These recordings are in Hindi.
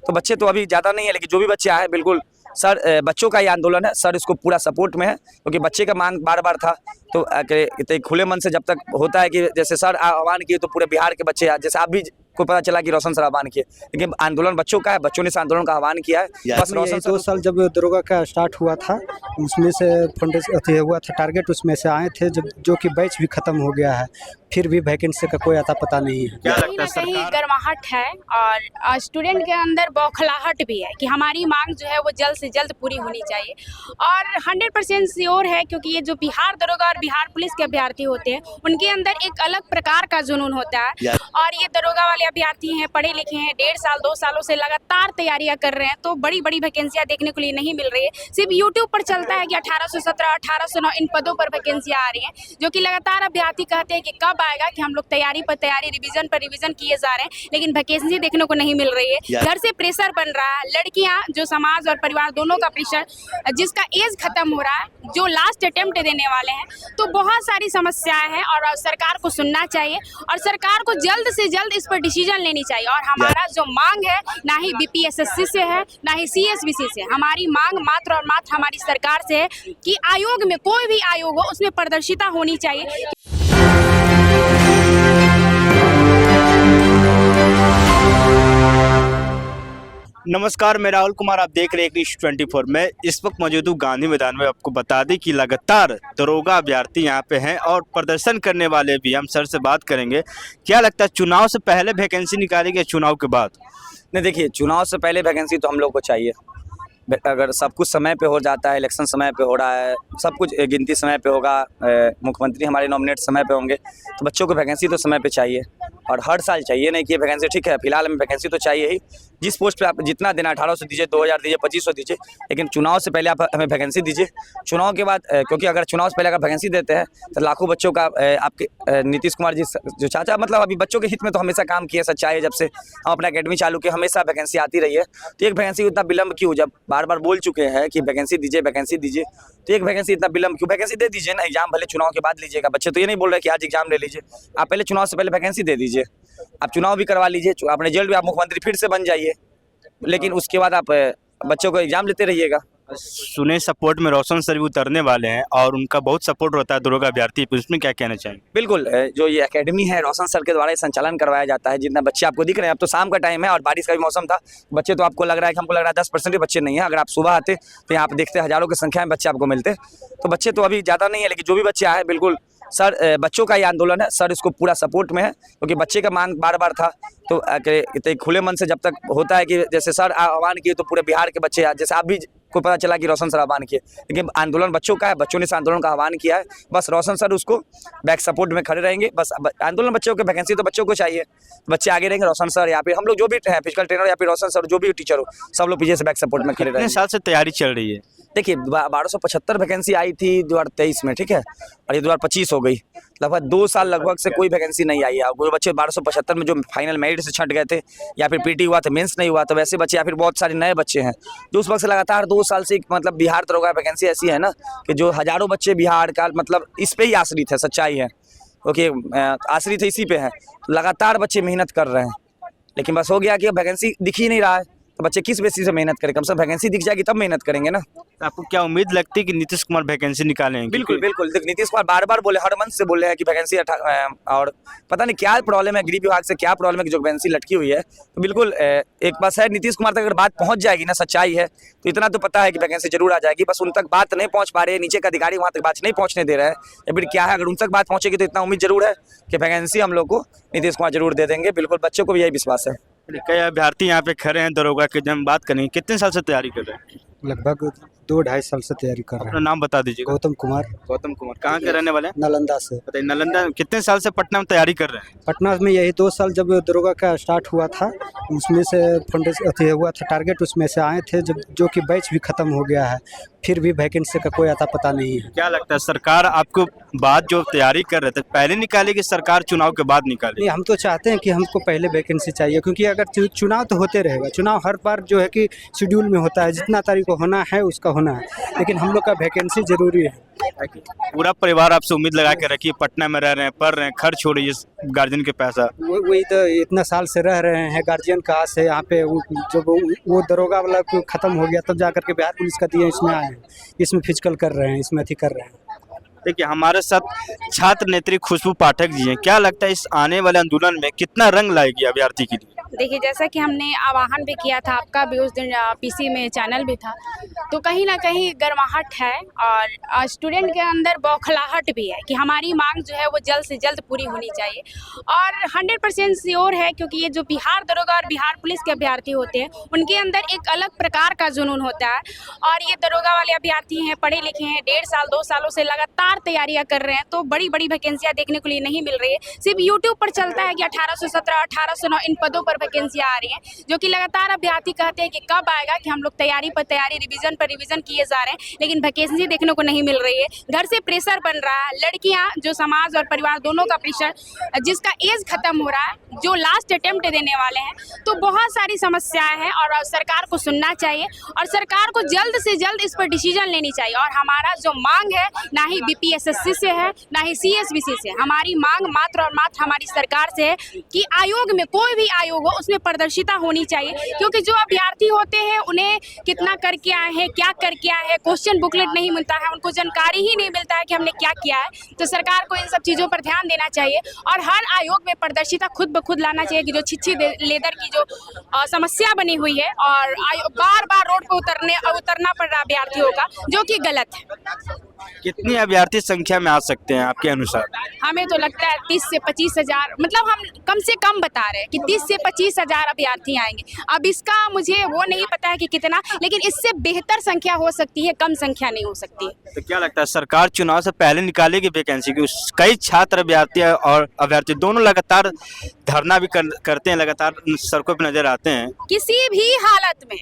तो बच्चे तो अभी ज़्यादा नहीं है, लेकिन जो भी बच्चे आए बिल्कुल सर बच्चों का ही आंदोलन है, सर इसको पूरा सपोर्ट में है, क्योंकि बच्चे का मांग बार बार था। तो खुले मन से जब तक होता है कि जैसे सर आह्वान किए तो पूरे बिहार के बच्चे, जैसे आप भी को पता चला कि रोशन सर आह्वान किए, लेकिन आंदोलन बच्चों का है, बच्चों ने इस आंदोलन का आह्वान किया है। बस रोशन 2 साल जब दरोगा का स्टार्ट हुआ था, उसमें से फंड हुआ था टारगेट, उसमें से आए थे जब, जो कि बैच भी खत्म हो गया है, फिर भी वैकेंसी का कोई आता पता नहीं है। क्या लगता है सरकार गर्माहट है और स्टूडेंट के अंदर बौखलाहट भी है कि हमारी मांग जो है वो जल्द से जल्द पूरी होनी चाहिए, और 100% श्योर है, क्योंकि ये जो बिहार दरोगा और बिहार पुलिस के अभ्यर्थी होते हैं उनके अंदर एक अलग प्रकार का जुनून होता है। और ये दरोगा वाले अभ्यर्थी हैं, पढ़े लिखे हैं, 1.5 साल 2 सालों से लगातार तैयारियां कर रहे हैं, तो बड़ी बड़ी वैकेंसियां देखने को लिए नहीं मिल रही है। सिर्फ यूट्यूब पर चलता है कि 1817 1809 इन पदों पर वैकेंसियां आ रही हैं, जो कि लगातार अभ्यर्थी कहते हैं कि कब आएगा, कि हम लोग तैयारी पर तैयारी, रिवीजन पर रिवीजन किए जा रहे हैं, लेकिन वैकेंसी देखने को नहीं मिल रही है। घर से प्रेशर बन रहा है, लड़कियां जो समाज और परिवार दोनों का प्रेशर, जिसका एज खत्म हो रहा है, जो लास्ट अटेम्प्ट देने वाले हैं, तो बहुत सारी समस्याएं हैं और सरकार को सुनना चाहिए और सरकार को जल्द से जल्द इस पर डिसीजन लेनी चाहिए। और हमारा जो मांग है ना ही बीपीएसएससी से है ना ही सीएसबीसी से, हमारी मांग मात्र और मात्र हमारी सरकार से है कि आयोग में, कोई भी आयोग हो, उसमें पारदर्शिता होनी चाहिए। नमस्कार, मैं राहुल कुमार, आप देख रहे हैं न्यूज़ 24। मैं इस वक्त मौजूद हूँ गांधी मैदान में। आपको बता दें कि लगातार दरोगा अभ्यर्थी यहाँ पे हैं और प्रदर्शन करने वाले भी। हम सर से बात करेंगे, क्या लगता है चुनाव से पहले वैकेंसी निकालेंगे, चुनाव के बाद? नहीं, देखिए, चुनाव से पहले वैकेंसी तो हम लोग को चाहिए। अगर सब कुछ समय पे हो जाता है, इलेक्शन समय पे हो रहा है, सब कुछ गिनती समय पे होगा, मुख्यमंत्री हमारे नॉमिनेट समय पे होंगे, तो बच्चों को वैकेंसी तो समय पे चाहिए और हर साल चाहिए। नहीं कि वैकेंसी ठीक है, फिलहाल हमें वैकेंसी तो चाहिए ही। जिस पोस्ट पे आप जितना देना, 1800 दीजिए, 2000 दीजिए, 2500 दीजिए, लेकिन चुनाव से पहले आप हमें वैकेंसी दीजिए। चुनाव के बाद, क्योंकि अगर चुनाव से पहले अगर वैकेंसी देते हैं तो लाखों बच्चों का, आपके नीतीश कुमार जी जो चाचा, मतलब अभी बच्चों के हित में तो हमेशा काम किए, सच्चाई है। जब से हम अपना अकेडमी चालू किए हमेशा वैकेंसी आती रही है, तो एक वैकेंसी उतना विलम्ब क्यों? जब बार बार बोल चुके हैं कि वैकेंसी दीजिए, वैकेंसी दीजिए, तो एक वैकेंसी इतना विलम्ब क्यों? वैकेंसी दे दीजिए ना, एग्जाम भले चुनाव के बाद लीजिएगा। बच्चे तो ये नहीं बोल रहे कि आज एग्जाम ले लीजिए, आप पहले चुनाव से पहले वैकेंसी दे दीजिए, आप चुनाव भी करवा लीजिए, अपने रिजल्ट भी, आप मुख्यमंत्री फिर से बन जाइए, लेकिन उसके बाद आप बच्चों को एग्जाम लेते रहिएगा। सुने सपोर्ट में रोशन सर भी उतरने वाले हैं और उनका बहुत सपोर्ट होता है दरोगा अभ्यर्थी पर, उसमें क्या कहना चाहेंगे? बिल्कुल, जो ये एकेडमी है रोशन सर के द्वारा संचालन करवाया जाता है। जितना बच्चे आपको दिख रहे हैं, अब तो शाम का टाइम है और बारिश का भी मौसम था, बच्चे तो आपको लग रहा है कि हमको लग रहा है 10% भी बच्चे नहीं है। अगर आप सुबह आते तो यहाँ आप देखते हज़ारों की संख्या में बच्चे आपको मिलते, तो बच्चे तो अभी ज़्यादा नहीं है, लेकिन जो भी बच्चे आए बिल्कुल सर बच्चों का ही आंदोलन है, सर इसको पूरा सपोर्ट में है, क्योंकि बच्चे का मांग बार बार था। तो खुले मन से जब तक होता है कि जैसे सर आह्वान किए तो पूरे बिहार के बच्चे, जैसे आप भी को पता चला कि रोशन सर आह्वान किए, लेकिन आंदोलन बच्चों का है, बच्चों ने इस आंदोलन का आह्वान किया है। बस रोशन सर उसको बैक सपोर्ट में खड़े रहेंगे। बस आंदोलन बच्चों के, वैकेंसी तो बच्चों को चाहिए, बच्चे आगे रहेंगे, रोशन सर या फिर हम लोग जो भी हैं, फिजिकल ट्रेनर या फिर रोशन सर जो भी टीचर हो, सब लोग पीछे से बैक सपोर्ट में खड़े रहेंगे। कितने साल से तैयारी चल रही है? देखिए, 1275 वैकेंसी आई थी 2023 में, ठीक है, और ये 2025 हो गई। लगभग 2 साल लगभग से कोई वैकेंसी नहीं आई है। वो बच्चे 1275 में जो फाइनल मेरिट से छट गए थे, या फिर पीटी हुआ था, मेंस नहीं हुआ, तो वैसे बच्चे या फिर बहुत सारे नए बच्चे हैं जो उस वक्त से लगातार 2 साल से, मतलब बिहार दरोगा वैकेंसी ऐसी है ना कि जो हज़ारों बच्चे बिहार का, मतलब इस पे ही आश्रित है, सच्चाई है, ओके, आश्रित है, इसी पे है। लगातार बच्चे मेहनत कर रहे हैं, लेकिन बस हो गया कि वैकेंसी दिख ही नहीं रहा है, तो बच्चे किस बेसिस से मेहनत करें? कम से कम वैकेंसी दिख जाएगी तब मेहनत करेंगे ना। आपको क्या उम्मीद लगती है कि नीतीश कुमार वैकेंसी निकालेंगे? बिल्कुल बिल्कुल, नीतीश कुमार बार बार बोले, हर मंच से बोले हैं कि वैकेंसी, और पता नहीं क्या प्रॉब्लम है, गृह विभाग से क्या प्रॉब्लम है कि जो वैकेंसी लटकी हुई है। तो बिल्कुल एक बात है, नीतीश कुमार तक अगर बात पहुंच जाएगी ना, सच्चाई है, तो इतना तो पता है कि वैकेंसी जरूर आ जाएगी। बस उन तक बात नहीं पहुंच पा रही है, नीचे का अधिकारी वहां तक बात नहीं पहुंचने दे रहा है, या फिर क्या है, अगर उन तक बात पहुंचेगी तो इतना उम्मीद जरूर है कि वैकेंसी हम लोग को नीतीश कुमार जरूर दे देंगे। बिल्कुल, बच्चों को भी यही विश्वास है। कई अभ्यर्थी यहाँ पे खड़े हैं दरोगा के, जब हम बात करेंगे कितने साल से तैयारी कर रहे हैं? लगभग 2-2.5 साल से तैयारी कर रहे अपना हैं। नाम बता दीजिए। गौतम कुमार। गौतम कुमार कहाँ के रहने वाले हैं? नालंदा से। बताइए, नालंदा कितने साल से पटना में तैयारी कर रहे हैं? पटना में यही 2 साल जब दरोगा का स्टार्ट हुआ था, उसमें से फंड हुआ था टारगेट, उसमें से आए थे जब, जो कि बैच भी खत्म हो गया है, फिर भी वैकेंसी का कोई आता पता नहीं है। क्या लगता है सरकार आपको बाद जो तैयारी कर रहे थे पहले निकालेगी, सरकार चुनाव के बाद निकालेगी? नहीं, हम तो चाहते हैं कि हमको पहले वैकेंसी चाहिए, क्योंकि अगर चुनाव तो होते रहेगा, चुनाव हर बार जो है कि शेड्यूल में होता है, जितना तारीख को होना है उसका होना है, लेकिन हम लोग का वैकेंसी जरूरी है। पूरा परिवार आपसे उम्मीद लगा के रखिए, पटना में रह रहे हैं, पढ़ रहे हैं, खर्च हो रही है गार्जियन के पैसा। वही तो इतना साल से रह रहे हैं, गार्जियन का आस है यहाँ पे। जब वो दरोगा वाला खत्म हो गया तब जा करके बिहार पुलिस का दिए, इसमें आए हैं, इसमें फिजिकल कर रहे हैं, इसमें अथी कर रहे हैं। देखिए हमारे साथ छात्र नेत्री खुशबू पाठक जी हैं, क्या लगता है इस आने वाले आंदोलन में कितना रंग लाएगी अभ्यर्थी के लिए? देखिए, जैसा कि हमने आह्वान भी किया था, आपका भी उस दिन पीसी में चैनल भी था, तो कहीं ना कहीं गर्माहट है और स्टूडेंट के अंदर बौखलाहट भी है कि हमारी मांग जो है वो जल्द से जल्द पूरी होनी चाहिए। और 100% श्योर है, क्योंकि ये जो बिहार दरोगा और बिहार पुलिस के अभ्यर्थी होते हैं उनके अंदर एक अलग प्रकार का जुनून होता है। और ये दरोगा वाले अभ्यर्थी हैं, पढ़े लिखे हैं, 1.5 साल 2 सालों से लगातार तैयारियां कर रहे हैं, तो बड़ी बड़ी वैकेंसियां देखने के लिए नहीं मिल रही है। सिर्फ यूट्यूब पर चलता है कि 1817, 1809 इन पदों पर वैकेंसियां आ रही हैं, जो कि लगातार अभ्यर्थी कहते हैं कि कब आएगा, कि हम लोग तैयारी पर तैयारी, रिवीजन पर रिवीजन किए जा रहे हैं, लेकिन वैकेंसी देखने को नहीं मिल रही है। घर से प्रेशर बन रहा है, लड़कियां जो समाज और परिवार दोनों का प्रेशर, जिसका एज खत्म हो रहा है, जो लास्ट अटेम्प्ट देने वाले हैं, तो बहुत सारी समस्याएं हैं और सरकार को सुनना चाहिए और सरकार को जल्द से जल्द इस पर डिसीजन लेनी चाहिए। और हमारा जो मांग है ना ही बीपीएसएससी से है ना ही सीएसबीसी से, हमारी मांग मात्र और मात्र हमारी सरकार से है कि आयोग में, कोई भी आयोग हो, उसमें पारदर्शिता होनी चाहिए। क्योंकि जो अभ्यर्थी होते हैं उन्हें कितना करके आए हैं, क्या करके आए हैं, क्वेश्चन बुकलेट नहीं मिलता है, उनको जानकारी ही नहीं मिलता है कि हमने क्या किया है। तो सरकार को इन सब चीज़ों पर ध्यान देना चाहिए और हर आयोग में पारदर्शिता खुद ब खुद लाना चाहिए कि जो छिछी लेदर की जो समस्या बनी हुई है और बार बार रोड पर उतरना पड़ रहा अभ्यर्थियों का, जो कि गलत है। कितनी अभ्यर्थी संख्या में आ सकते हैं आपके अनुसार? हमें तो लगता है 30 से 25 हज़ार, मतलब हम कम से कम बता रहे हैं कि 30 से 25 हज़ार अभ्यर्थी आएंगे। अब इसका मुझे वो नहीं पता है कि कितना, लेकिन इससे बेहतर संख्या हो सकती है, कम संख्या नहीं हो सकती है। तो क्या लगता है सरकार चुनाव से पहले निकालेगी वैकेंसी की? कई छात्र अभ्यर्थी और अभ्यर्थी दोनों लगातार धरना भी करते हैं, लगातार सड़कों पर नजर आते हैं। किसी भी हालत में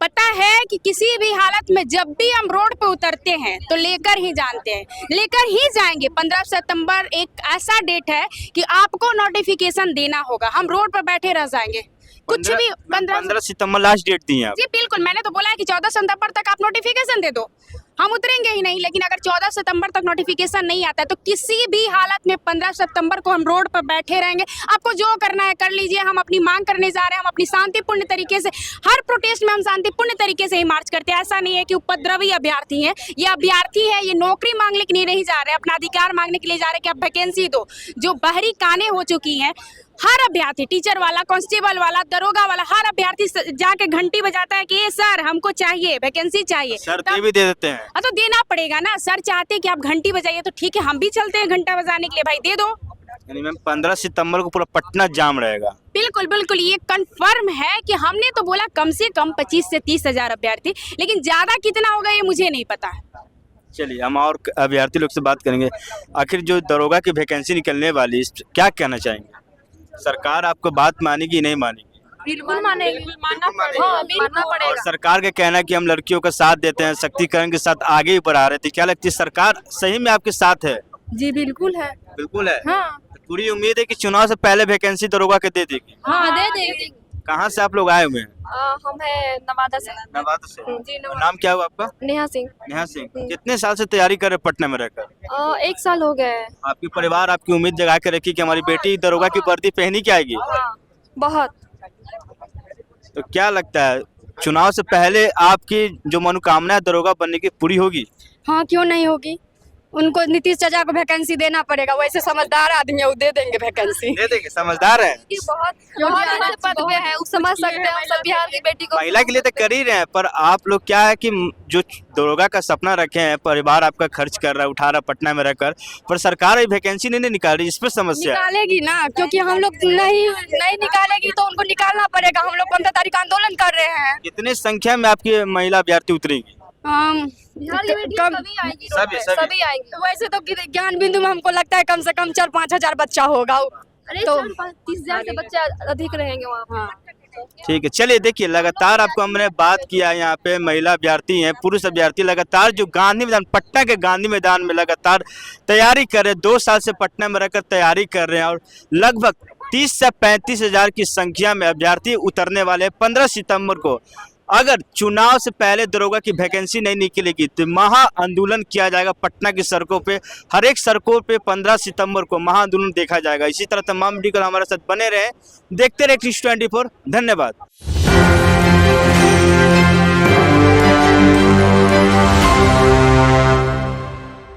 पता है कि किसी भी हालत में जब भी हम रोड पे उतरते हैं तो लेकर ही जानते हैं, लेकर ही जाएंगे। 15 सितंबर एक ऐसा डेट है कि आपको नोटिफिकेशन देना होगा, हम रोड पर बैठे रह जाएंगे कुछ भी। 15 सितंबर लास्ट डेट दी है आप? जी बिल्कुल, मैंने तो बोला है कि 14 सितंबर तक आप नोटिफिकेशन दे दो, हम उतरेंगे ही नहीं। लेकिन अगर 14 सितंबर तक नोटिफिकेशन नहीं आता है तो किसी भी हालत में 15 सितंबर को हम रोड पर बैठे रहेंगे। आपको जो करना है कर लीजिए, हम अपनी मांग करने जा रहे हैं, हम अपनी शांतिपूर्ण तरीके से, हर प्रोटेस्ट में हम शांतिपूर्ण तरीके से ही मार्च करते हैं। ऐसा नहीं है कि उपद्रवी अभ्यर्थी हैं, ये अभ्यर्थी है, ये नौकरी मांगने के लिए नहीं जा रहे, अपना अधिकार मांगने के लिए जा रहे हैं कि आप वैकेंसी दो। जो बाहरी कानें हो चुकी हैं, हर अभ्यर्थी, टीचर वाला, कांस्टेबल वाला, दरोगा वाला, हर अभ्यर्थी जाके घंटी बजाता है कि ये सर हमको चाहिए, वैकेंसी चाहिए। सर भी दे देते हैं। तो देना पड़ेगा ना, सर चाहते हैं कि आप घंटी बजाइए तो ठीक है, हम भी चलते हैं घंटा बजाने के लिए, भाई दे दो। यानी मैम 15 सितंबर को पूरा पटना जाम रहेगा? बिल्कुल बिल्कुल, ये कंफर्म है कि हमने तो बोला कम से कम 25 से 30 हज़ार अभ्यर्थी, लेकिन ज्यादा कितना होगा ये मुझे नहीं पता है। चलिए हम और अभ्यर्थी लोग से बात करेंगे। आखिर जो दरोगा की वैकेंसी निकलने वाली, क्या कहना चाहेंगे? सरकार आपको बात मानेगी नहीं मानेगी? बिल्कुल मानेगी, मानना पड़ेगा। और सरकार का कहना है कि हम लड़कियों का साथ देते हैं, सशक्तिकरण के साथ आगे ही बढ़ा रहे थे। क्या लगती है सरकार सही में आपके साथ है? जी बिल्कुल है। बिल्कुल है। हाँ पूरी उम्मीद है कि चुनाव से पहले वैकेंसी दरोगा के दे देगी? हाँ दे देगी। कहाँ से आप लोग आए हुए हैं? हम है नवादा से। नवादा से। जी और नाम क्या हुआ आपका? नेहा सिंह। नेहा सिंह। कितने साल से तैयारी कर रहे पटना में रहकर? 1 साल हो गए। आपकी परिवार आपकी उम्मीद जगा के रखी कि हमारी बेटी दरोगा की वर्दी पहनी के आएगी? बहुत। तो क्या लगता है चुनाव से पहले आपकी जो मनोकामना है दरोगा बनने की पूरी होगी? हाँ क्यों नहीं होगी, उनको नीतीश चाचा को वैकेंसी देना पड़ेगा, वैसे समझदार आदमी है, वो दे देंगे वैकेंसी। दे देंगे, समझदार है। बहुत पद पे है, वो समझ सकते हैं, हम सब बिहार की बेटी को। महिला के लिए तो कर ही रहे हैं, पर आप लोग क्या है कि जो दरोगा का सपना रखे हैं, परिवार आपका खर्च कर रहा है, उठा रहा है पटना में रहकर, पर सरकार वैकेंसी नहीं निकाल रही, इस पर समस्या निकालेगी ना, क्योंकि हम लोग नहीं निकालेगी तो उनको निकालना पड़ेगा। हम लोग 15 तारीख आंदोलन कर रहे हैं। कितनी संख्या में आपकी महिला अभ्यर्थी उतरेगी? सभी आएंगे। वैसे तो ज्ञान बिंदु में हमको लगता है कम से कम 4-5 हज़ार बच्चा होगा, तो 30,000 से बच्चा अधिक रहेंगे वहाँ। ठीक है, चलिए देखिए लगातार आपको हमने बात किया, यहाँ पे महिला अभ्यर्थी हैं, पुरुष अभ्यर्थी लगातार जो गांधी मैदान, पटना के गांधी मैदान में लगातार तैयारी कर रहे हैं। 2 साल से पटना में रहकर तैयारी कर रहे हैं और लगभग 30 से 35 हज़ार की संख्या में अभ्यर्थी उतरने वाले 15 सितंबर को अगर चुनाव से पहले दरोगा की वैकेंसी नहीं निकलेगी तो महा आंदोलन किया जाएगा पटना की सड़कों पे। हर एक सड़कों पे 15 सितंबर को महा आंदोलन देखा जाएगा। इसी तरह तमाम वीडियो हमारे साथ बने रहे, देखते रहे News 24। धन्यवाद।